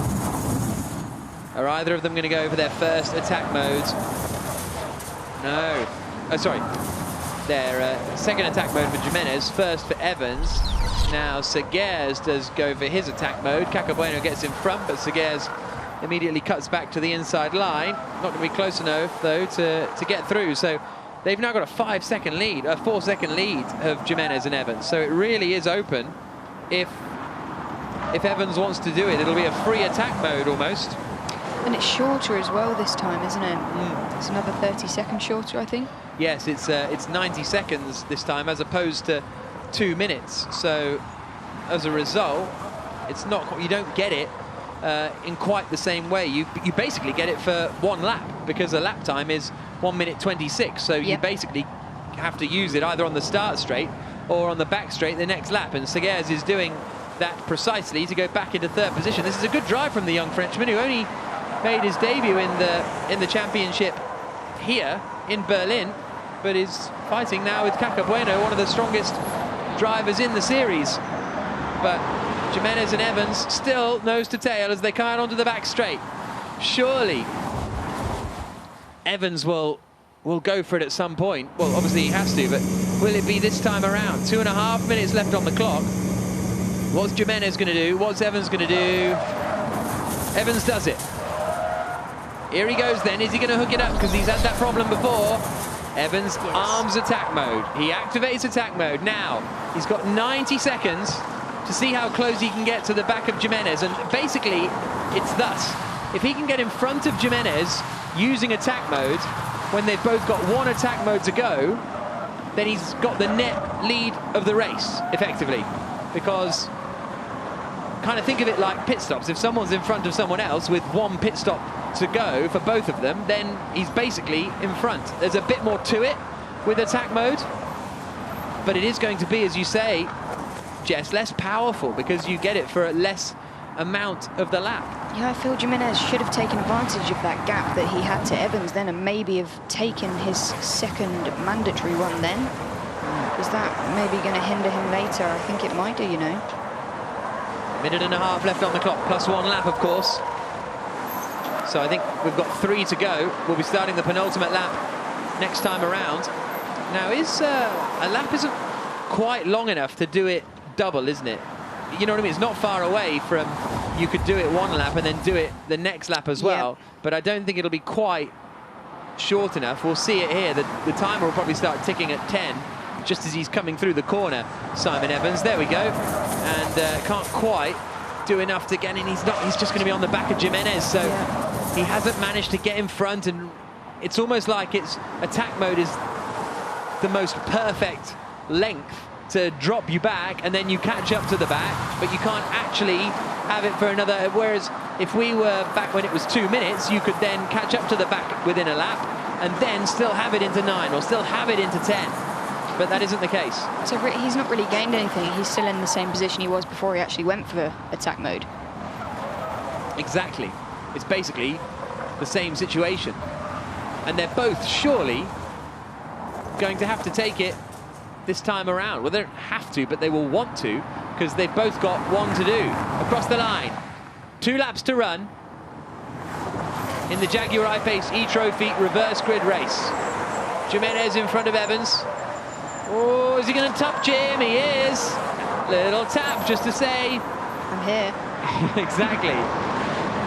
Are either of them going to go for their first attack modes? No. Oh, sorry. Their 2nd attack mode for Jimenez, 1st for Evans. Now Seguers does go for his attack mode. Cacabueno gets in front, but Seguers immediately cuts back to the inside line. Not going to be close enough, though, to get through. So they've now got a 5-second lead, a 4-second lead of Jimenez and Evans. So it really is open. If Evans wants to do it, it'll be a free attack mode almost. And it's shorter as well this time, isn't it? It's another 30 seconds shorter, I think. Yes, it's 90 seconds this time, as opposed to 2 minutes. So as a result, it's not, you don't get it in quite the same way. You basically get it for 1 lap, because a lap time is 1 minute 26. So you basically have to use it either on the start straight or on the back straight the next lap. And Seguers is doing that precisely to go back into 3rd position. This is a good drive from the young Frenchman, who only made his debut in the championship here in Berlin, but is fighting now with Cacabueno, one of the strongest drivers in the series. But Jimenez and Evans still nose to tail as they come out onto the back straight. Surely Evans will go for it at some point. Well, obviously he has to, but will it be this time around? 2.5 minutes left on the clock. What's Jimenez going to do? What's Evans going to do? Evans does it. Here he goes then. Is he going to hook it up? Because he's had that problem before. Evans arms attack mode. He activates attack mode. Now, he's got 90 seconds to see how close he can get to the back of Jimenez. And basically, it's thus. If he can get in front of Jimenez using attack mode, when they've both got 1 attack mode to go, then he's got the net lead of the race, effectively. Because, kind of think of it like pit stops. If someone's in front of someone else with 1 pit stop to go for both of them, then he's basically in front. There's a bit more to it with attack mode, but it is going to be, as you say, Jess, less powerful, because you get it for a less amount of the lap. Yeah, I feel Jimenez should have taken advantage of that gap that he had to Evans then, and maybe have taken his 2nd mandatory one then. Is that maybe going to hinder him later? I think it might do, you know. 1.5 minutes left on the clock, plus 1 lap, of course. So I think we've got 3 to go. We'll be starting the penultimate lap next time around. Now, a lap isn't quite long enough to do it double, isn't it? You know what I mean? It's not far away from, you could do it 1 lap and then do it the next lap as well. But I don't think it'll be quite short enough. We'll see it here. The timer will probably start ticking at 10, just as he's coming through the corner, Simon Evans. There we go. And can't quite do enough to get in. He's just going to be on the back of Jimenez. So he hasn't managed to get in front, and it's almost like attack mode is the most perfect length to drop you back, and then you catch up to the back, but you can't actually have it for another. Whereas if we were back when it was 2 minutes, you could then catch up to the back within a lap and then still have it into 9 or still have it into 10. But that isn't the case. So he's not really gained anything. He's still in the same position he was before he actually went for attack mode. Exactly. It's basically the same situation. And they're both surely going to have to take it this time around. Well, they don't have to, but they will want to, because they've both got one to do. Across the line, 2 laps to run in the Jaguar I-PACE eTROPHY reverse grid race. Jimenez in front of Evans. Oh, is he going to top Jim? He is. Little tap just to say, I'm here. Exactly.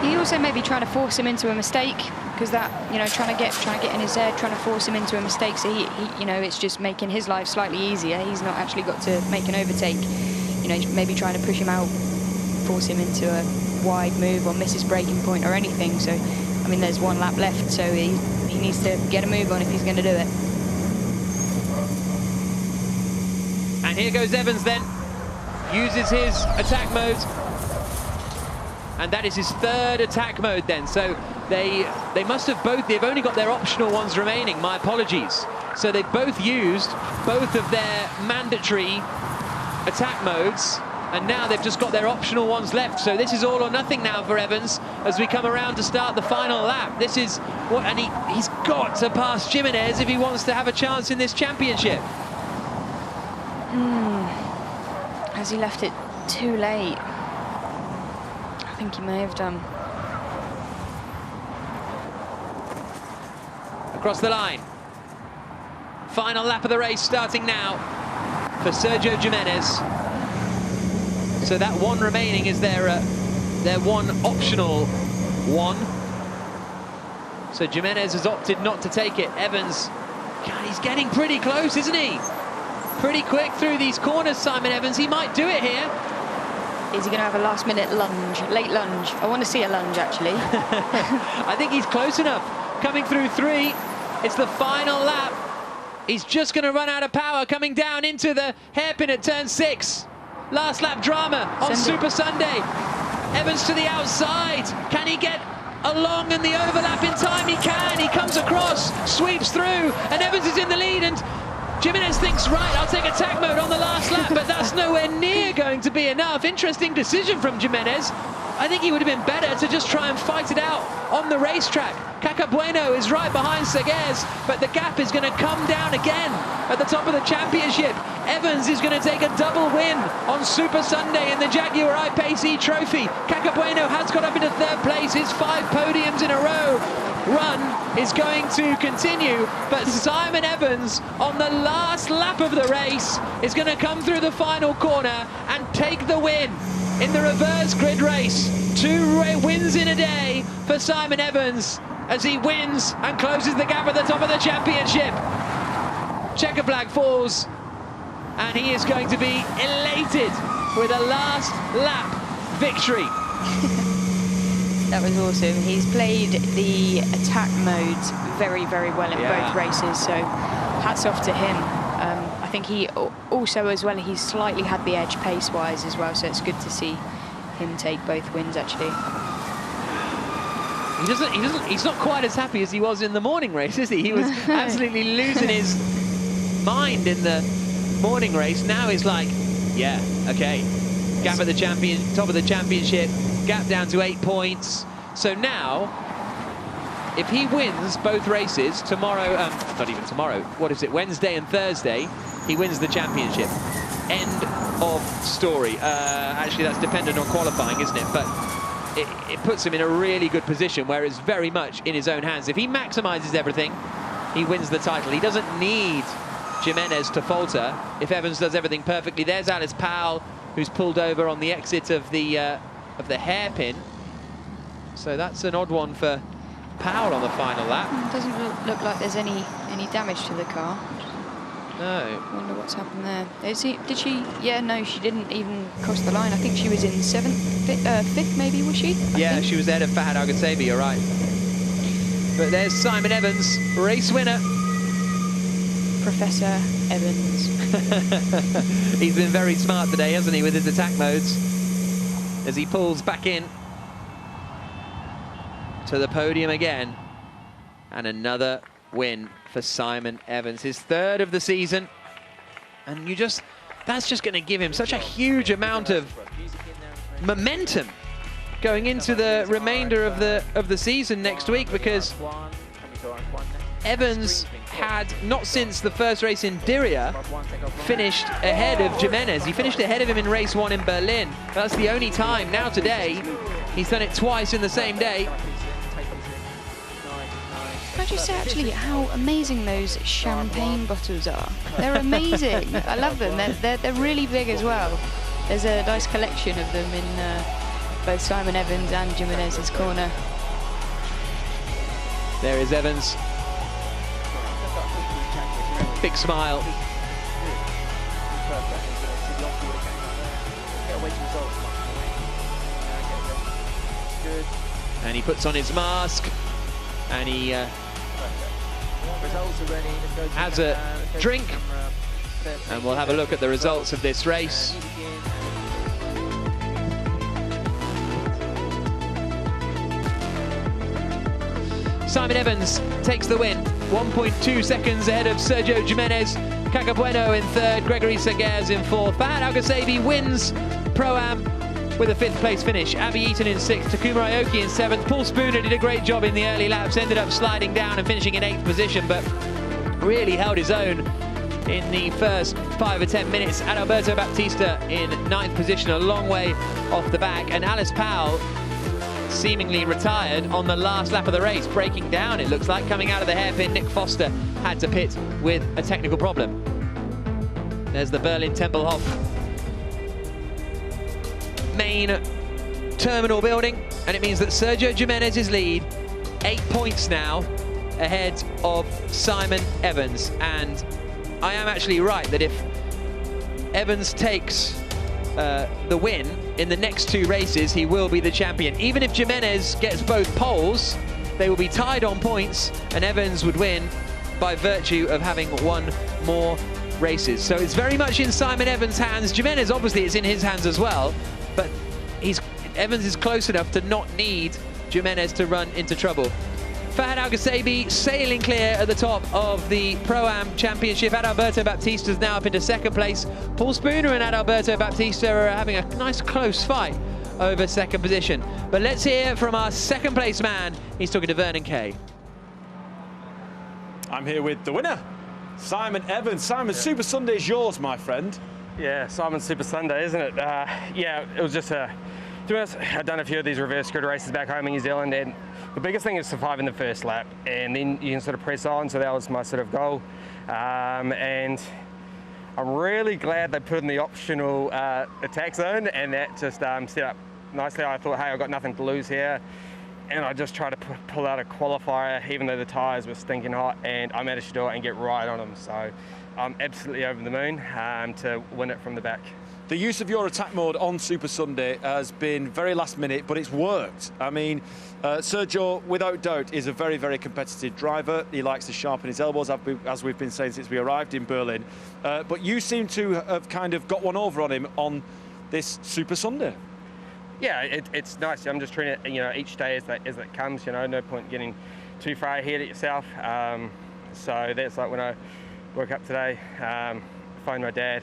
He also may be trying to force him into a mistake, because that, you know, trying to get in his head, trying to force him into a mistake. So he, you know, it's just making his life slightly easier. He's not actually got to make an overtake. You know, maybe trying to push him out, force him into a wide move or miss his braking point or anything. So, I mean, there's 1 lap left, so he needs to get a move on if he's going to do it. And here goes Evans then. Uses his attack mode. And that is his 3rd attack mode then. So they must have both, they've only got their optional ones remaining, my apologies. So they've both used both of their mandatory attack modes, and now they've just got their optional ones left. So this is all or nothing now for Evans as we come around to start the final lap. This is what, and he's got to pass Jimenez if he wants to have a chance in this championship. Has he left it too late? I think he may have done. Across the line. Final lap of the race starting now for Sergio Jimenez. So that 1 remaining is their 1 optional 1. So Jimenez has opted not to take it. Evans, God, he's getting pretty close, isn't he? Pretty quick through these corners, Simon Evans. He might do it here. Is he going to have a last-minute lunge, late lunge? I want to see a lunge, actually. I think he's close enough. Coming through 3. It's the final lap. He's just going to run out of power coming down into the hairpin at turn 6. Last lap drama on Super Sunday. Evans to the outside. Can he get along in the overlap in time? He can. He comes across, sweeps through, and Evans is in the lead. And Jimenez thinks, right, I'll take attack mode on the last lap, but that's nowhere near going to be enough. Interesting decision from Jimenez. I think he would have been better to just try and fight it out on the racetrack. Cacabueno is right behind Seguez, but the gap is going to come down again at the top of the championship. Evans is going to take a double win on Super Sunday in the Jaguar I-PACE eTROPHY. Cacabueno has got up into 3rd place, his 5 podiums in a row. Run is going to continue, but Simon Evans on the last lap of the race is going to come through the final corner and take the win in the reverse grid race. 2 wins in a day for Simon Evans as he wins and closes the gap at the top of the championship. Checker flag falls and he is going to be elated with a last lap victory. That was awesome. He's played the attack modes very, very well in both races, so hats off to him. I think he also, as well, he's slightly had the edge pace-wise as well, so it's good to see him take both wins, actually. He's not quite as happy as he was in the morning race, is he? He was absolutely losing his mind in the morning race. Now he's like, yeah, okay. Gap at the top of the championship, gap down to 8 points. So now, if he wins both races tomorrow, not even tomorrow, what is it, Wednesday and Thursday, he wins the championship. End of story. Actually, that's dependent on qualifying, isn't it? But it puts him in a really good position where it's very much in his own hands. If he maximizes everything, he wins the title. He doesn't need Jimenez to falter if Evans does everything perfectly. There's Alice Powell, who's pulled over on the exit of the hairpin. So that's an odd one for Powell on the final lap. It doesn't look like there's any damage to the car. No. I wonder what's happened there. Did she? Yeah, no, she didn't even cross the line. I think she was in 5th maybe, was she? I think. She was ahead of Fahad Al-Ghassabi, you're right. But there's Simon Evans, race winner. Professor Evans. He's been very smart today, hasn't he, with his attack modes, as he pulls back in to the podium again. And another win for Simon Evans, his 3rd of the season. And that's just going to give him such a huge amount of momentum going into the remainder of the season next week, because Evans had, not since the first race in Diriyah, finished ahead of Jimenez. He finished ahead of him in race 1 in Berlin. That's the only time. Now today, he's done it twice in the same day. Can I just say actually how amazing those champagne bottles are? They're amazing. I love them. They're really big as well. There's a nice collection of them in both Simon Evans and Jimenez's corner. There is Evans. Big smile. And he puts on his mask, and he has a drink, and we'll have a look at the results of this race. Simon Evans takes the win, 1.2 seconds ahead of Sergio Jimenez. Cacabueno in third, Gregory Seguers in fourth. Fahad Al-Ghassabi wins Pro-Am with a 5th place finish. Abby Eaton in 6th, Takuma Aoki in 7th. Paul Spooner did a great job in the early laps, ended up sliding down and finishing in 8th position, but really held his own in the first 5 or 10 minutes. Adalberto Baptista in 9th position, a long way off the back, and Alice Powell seemingly retired on the last lap of the race, breaking down, it looks like, coming out of the hairpin. Nick Foster had to pit with a technical problem. There's the Berlin Tempelhof main terminal building, and it means that Sergio Jimenez's lead, 8 points now ahead of Simon Evans. And I am actually right that if Evans takes the win in the next 2 races, he will be the champion. Even if Jimenez gets both poles, they will be tied on points, and Evans would win by virtue of having 1 more races. So it's very much in Simon Evans' hands. Jimenez, obviously, it's in his hands as well, but Evans is close enough to not need Jimenez to run into trouble. Fahad Al-Ghassabi sailing clear at the top of the Pro-Am Championship. Adalberto Baptista is now up into 2nd place. Paul Spooner and Adalberto Baptista are having a nice close fight over 2nd position. But let's hear from our 2nd place man. He's talking to Vernon Kay. I'm here with the winner, Simon Evans. Simon, Super Sunday is yours, my friend. Yeah, Simon's Super Sunday, isn't it? Yeah, it was just to be honest, I've done a few of these reverse grid races back home in New Zealand, and the biggest thing is surviving the first lap, and then you can sort of press on. So that was my sort of goal, and I'm really glad they put in the optional attack zone, and that just set up nicely. I thought, hey, I've got nothing to lose here, and I just tried to pull out a qualifier, even though the tyres were stinking hot, and I managed to do it and get right on them. So I'm absolutely over the moon to win it from the back. The use of your attack mode on Super Sunday has been very last minute, but it's worked. I mean, Sergio, without doubt, is a very, very competitive driver. He likes to sharpen his elbows, as we've been saying since we arrived in Berlin. But you seem to have kind of got one over on him on this Super Sunday. Yeah, it's nice. I'm just treating it, each day as it comes. No point getting too far ahead of yourself. So that's like when I woke up today, phoned my dad.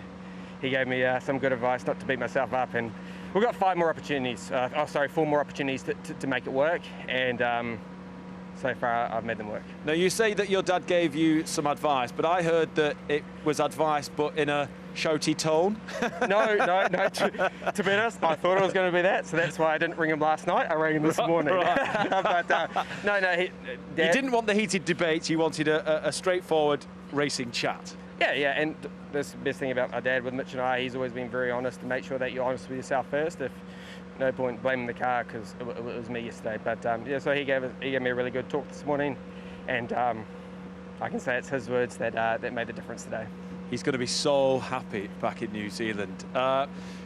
He gave me some good advice not to beat myself up, and we've got 4 more opportunities to make it work, and so far I've made them work. Now, you say that your dad gave you some advice, but I heard that it was advice but in a shouty tone. No, to be honest, I thought it was going to be that, so that's why I didn't ring him last night. I rang him this morning. Right. But he didn't want the heated debate, you wanted a straightforward racing chat. Yeah, and that's the best thing about my dad with Mitch and I. He's always been very honest, to make sure that you're honest with yourself first. If no point blaming the car, because it was me yesterday. But yeah, so he gave me a really good talk this morning, and I can say it's his words that made the difference today. He's going to be so happy back in New Zealand.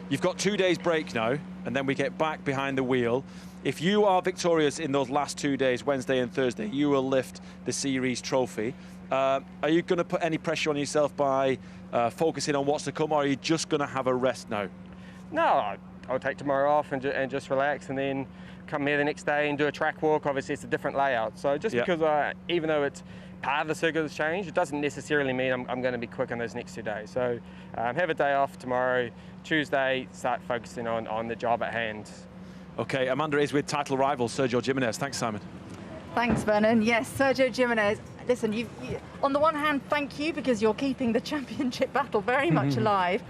You've got 2 days break now, and then we get back behind the wheel. If you are victorious in those last 2 days, Wednesday and Thursday, you will lift the series trophy. Are you going to put any pressure on yourself by focusing on what's to come, or are you just going to have a rest now? No, I'll take tomorrow off and just relax, and then come here the next day and do a track walk. Obviously, it's a different layout. So just because even though it's part of the circuit has changed, it doesn't necessarily mean I'm going to be quick on those next 2 days. So have a day off tomorrow. Tuesday, start focusing on the job at hand. Okay, Amanda is with title rival Sergio Jimenez. Thanks, Simon. Thanks, Vernon. Yes, Sergio Jimenez. Listen, you, on the one hand, thank you because you're keeping the championship battle very much alive.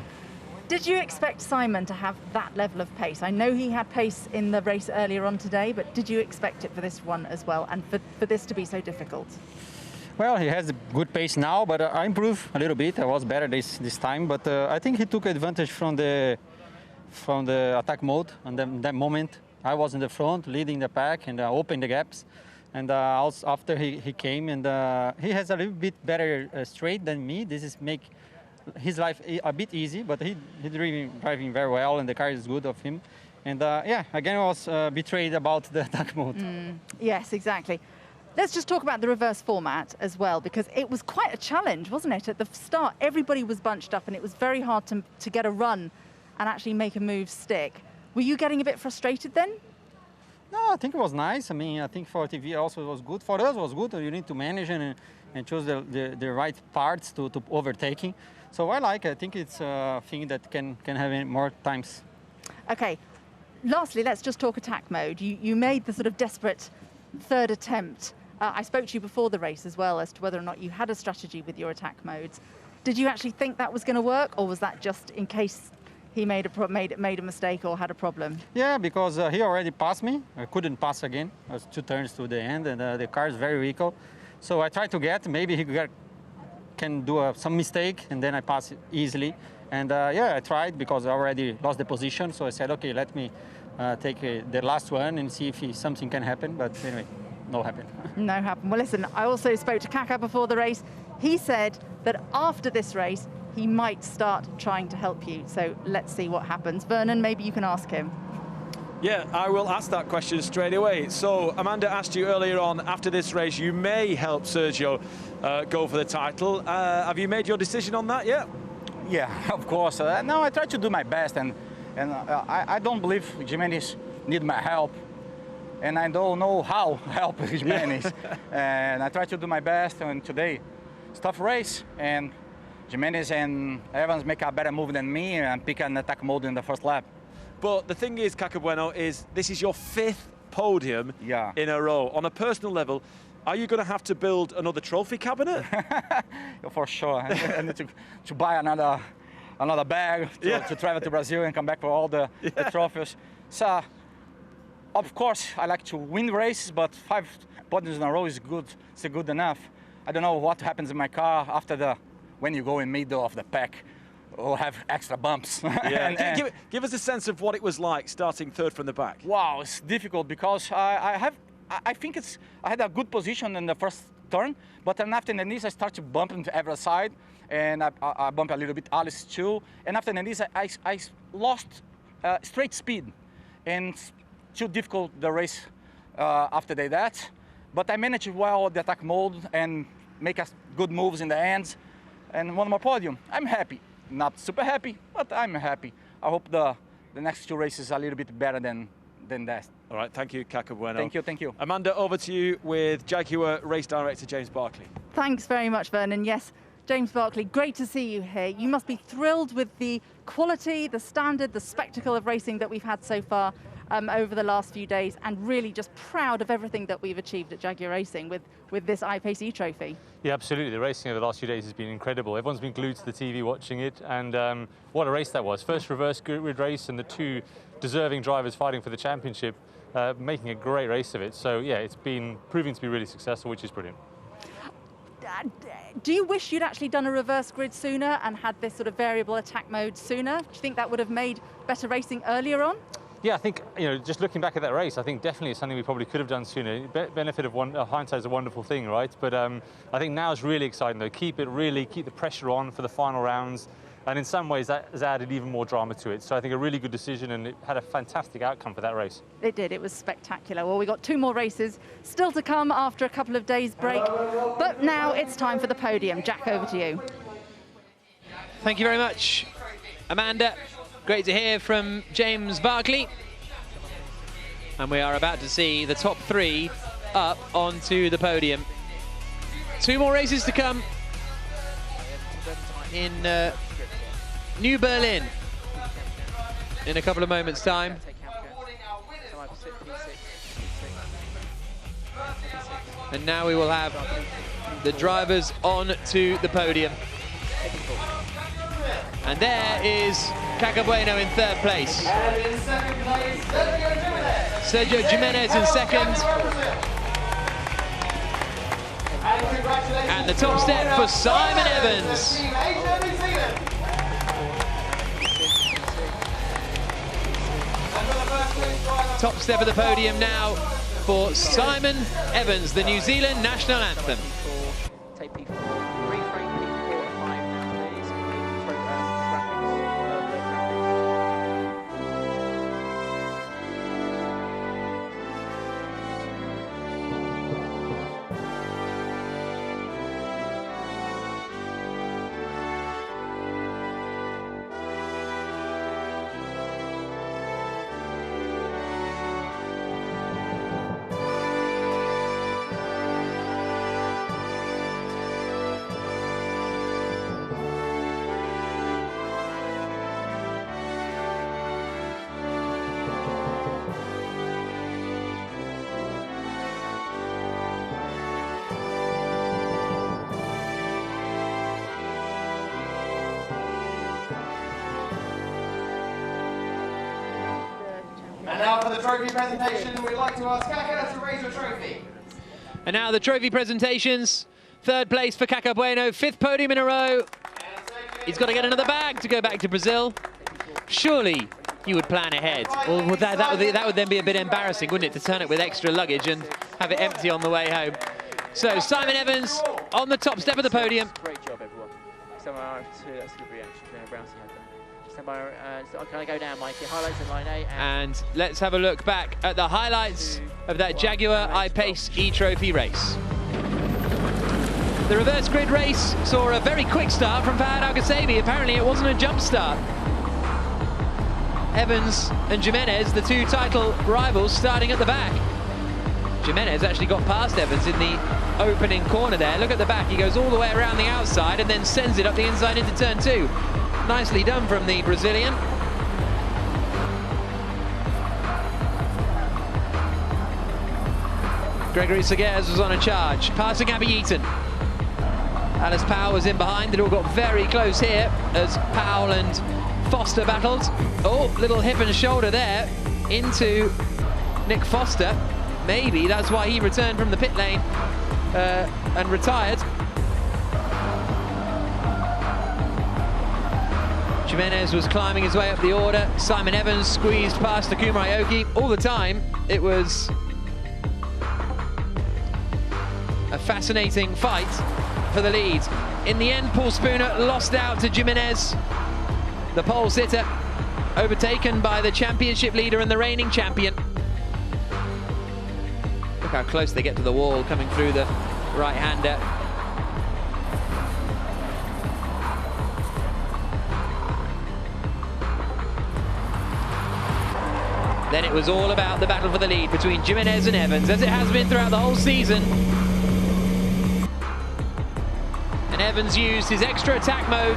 Did you expect Simon to have that level of pace? I know he had pace in the race earlier on today, but did you expect it for this one as well, and for this to be so difficult? Well, he has a good pace now, but I improved a little bit. I was better this time, but I think he took advantage from the attack mode. And that moment, I was in the front, leading the pack, and opened the gaps. And also after he came, and he has a little bit better straight than me. This is make his life a bit easy, but he's driving very well, and the car is good of him. And yeah, again, I was betrayed about the attack mode. Yes, exactly. Let's just talk about the reverse format as well, because it was quite a challenge, wasn't it? At the start, everybody was bunched up, and it was very hard to get a run and actually make a move stick. Were you getting a bit frustrated then? No, I think it was nice. I mean, I think for TV also it was good. For us, it was good. You need to manage and choose the right parts to overtaking. So I think it's a thing that can have more times. Okay, lastly, let's just talk attack mode. You made the sort of desperate third attempt. I spoke to you before the race as well as to whether or not you had a strategy with your attack modes. Did you actually think that was going to work, or was that just in case he made a mistake or had a problem? Yeah, because he already passed me. I couldn't pass again. It was 2 turns to the end, and the car is very weak. So I tried to maybe he can do some mistake, and then I pass it easily. And yeah, I tried because I already lost the position. So I said, okay, let me take the last one and see if something can happen. But anyway, no happen. No happen. Well, listen, I also spoke to Kaka before the race. He said that after this race, he might start trying to help you. So let's see what happens. Vernon, maybe you can ask him. Yeah, I will ask that question straight away. So Amanda asked you earlier on, after this race, you may help Sergio go for the title. Have you made your decision on that yet? Yeah, of course. No, I try to do my best, and I don't believe Jimenez need my help, and I don't know how help Jimenez. And I try to do my best, and today, it's a tough race, and Jimenez and Evans make a better move than me and pick an attack mode in the first lap. But the thing is, Cacabueno, is this is your 5th podium in a row. On a personal level, are you going to have to build another trophy cabinet? For sure. I need to buy another bag to travel to Brazil and come back for all the trophies. So, of course, I like to win races, but 5 podiums in a row is good. It's good enough. I don't know what happens in my car after when you go in middle of the pack or have extra bumps. Yeah. Give us a sense of what it was like starting 3rd from the back. Wow, it's difficult because I had a good position in the first turn, but then after this I started bumping to every side, and I bumped a little bit Alice too. And after this I lost straight speed, and it's too difficult the race after that. But I managed well the attack mode and make good moves in the ends, and one more podium. I'm happy. Not super happy, but I'm happy. I hope the next 2 races are a little bit better than that. All right, thank you, Cacabueno. Thank you. Amanda, over to you with Jaguar race director James Barclay. Thanks very much, Vernon. Yes, James Barclay, great to see you here. You must be thrilled with the quality, the standard, the spectacle of racing that we've had so far over the last few days, and really just proud of everything that we've achieved at Jaguar Racing with this I-PACE eTROPHY. Yeah, absolutely. The racing over the last few days has been incredible. Everyone's been glued to the TV watching it, and what a race that was. First reverse grid race, and the 2 deserving drivers fighting for the championship, making a great race of it. So yeah, it's been proving to be really successful, which is brilliant. Do you wish you'd actually done a reverse grid sooner and had this sort of variable attack mode sooner? Do you think that would have made better racing earlier on? Yeah, I think, just looking back at that race, I think definitely it's something we probably could have done sooner. Benefit of hindsight is a wonderful thing, right? But I think now is really exciting, though. Keep the pressure on for the final rounds. And in some ways, that has added even more drama to it. So I think a really good decision, and it had a fantastic outcome for that race. It did. It was spectacular. Well, we got 2 more races still to come after a couple of days' break. But now it's time for the podium. Jack, over to you. Thank you very much, Amanda. Great to hear from James Barclay. And we are about to see the top 3 up onto the podium. 2 more races to come in New Berlin in a couple of moments' time. And now we will have the drivers on to the podium. And there is Cacabueno in third place. And in second place, Sergio Jimenez in second. And the top step for Simon Evans. Top step of the podium now for Simon Evans, the New Zealand national anthem. Take P4. Reframe P4 at 5 now, please. And now for the trophy presentation, we'd like to ask Kaka to raise your trophy. And now the trophy presentations. Third place for Cacabueno, fifth podium in a row. He's got to get another bag to go back to Brazil. Surely you would plan ahead. Or that would then be a bit embarrassing, wouldn't it, to turn it with extra luggage and have it empty on the way home. So Simon Evans on the top step of the podium. Great job, everyone. Stand by R2, that's a good reaction. Brownsie had that. Stand by, can I go down, Mikey? Highlights in line A. And let's have a look back at the highlights of that Jaguar I-PACE eTROPHY race. The reverse grid race saw a very quick start from Fahad Al-Ghassabi. Apparently it wasn't a jump start. Evans and Jimenez, the two title rivals, starting at the back. Jimenez actually got past Evans in the opening corner there. Look at the back, he goes all the way around the outside and then sends it up the inside into turn two. Nicely done from the Brazilian. Gregory Seguez was on a charge, passing Abby Eaton. Alice Powell was in behind. It all got very close here as Powell and Foster battled. Oh, little hip and shoulder there into Nick Foster. Maybe that's why he returned from the pit lane and retired. Jimenez was climbing his way up the order. Simon Evans squeezed past Takuma Aoki. All the time, it was a fascinating fight for the lead. In the end, Paul Spooner lost out to Jimenez, the pole sitter, overtaken by the championship leader and the reigning champion. Look how close they get to the wall coming through the right-hander. Then it was all about the battle for the lead between Jimenez and Evans, as it has been throughout the whole season. And Evans used his extra attack mode.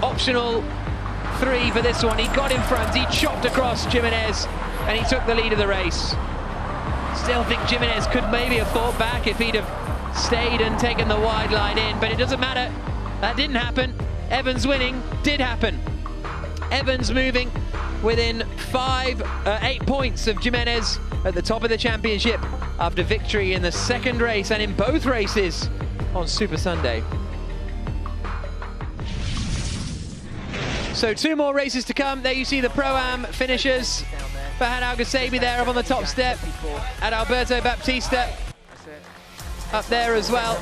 Optional 3 for this one. He got in front, he chopped across Jimenez, and he took the lead of the race. Still think Jimenez could maybe have fought back if he'd have stayed and taken the wide line in, but it doesn't matter. That didn't happen. Evans winning did happen. Evans moving within 8 points of Jimenez at the top of the championship after victory in the second race and in both races on Super Sunday. So 2 more races to come. There you see the Pro-Am finishers. Fahad Al-Ghassabi there up on the top step, and Alberto Baptista up there as well.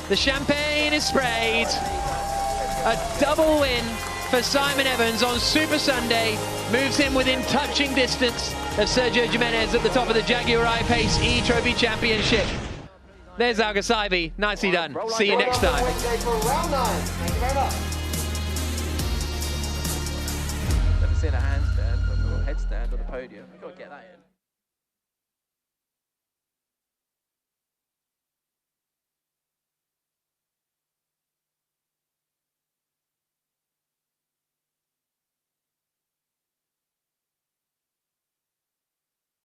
The champagne is sprayed. A double win for Simon Evans on Super Sunday moves him within touching distance of Sergio Jimenez at the top of the Jaguar I-PACE eTROPHY Championship. There's Al-Ghassabi. Nicely done. See you next time. Thank you very much. Never seen a handstand or a headstand on the podium. You've got to get that in.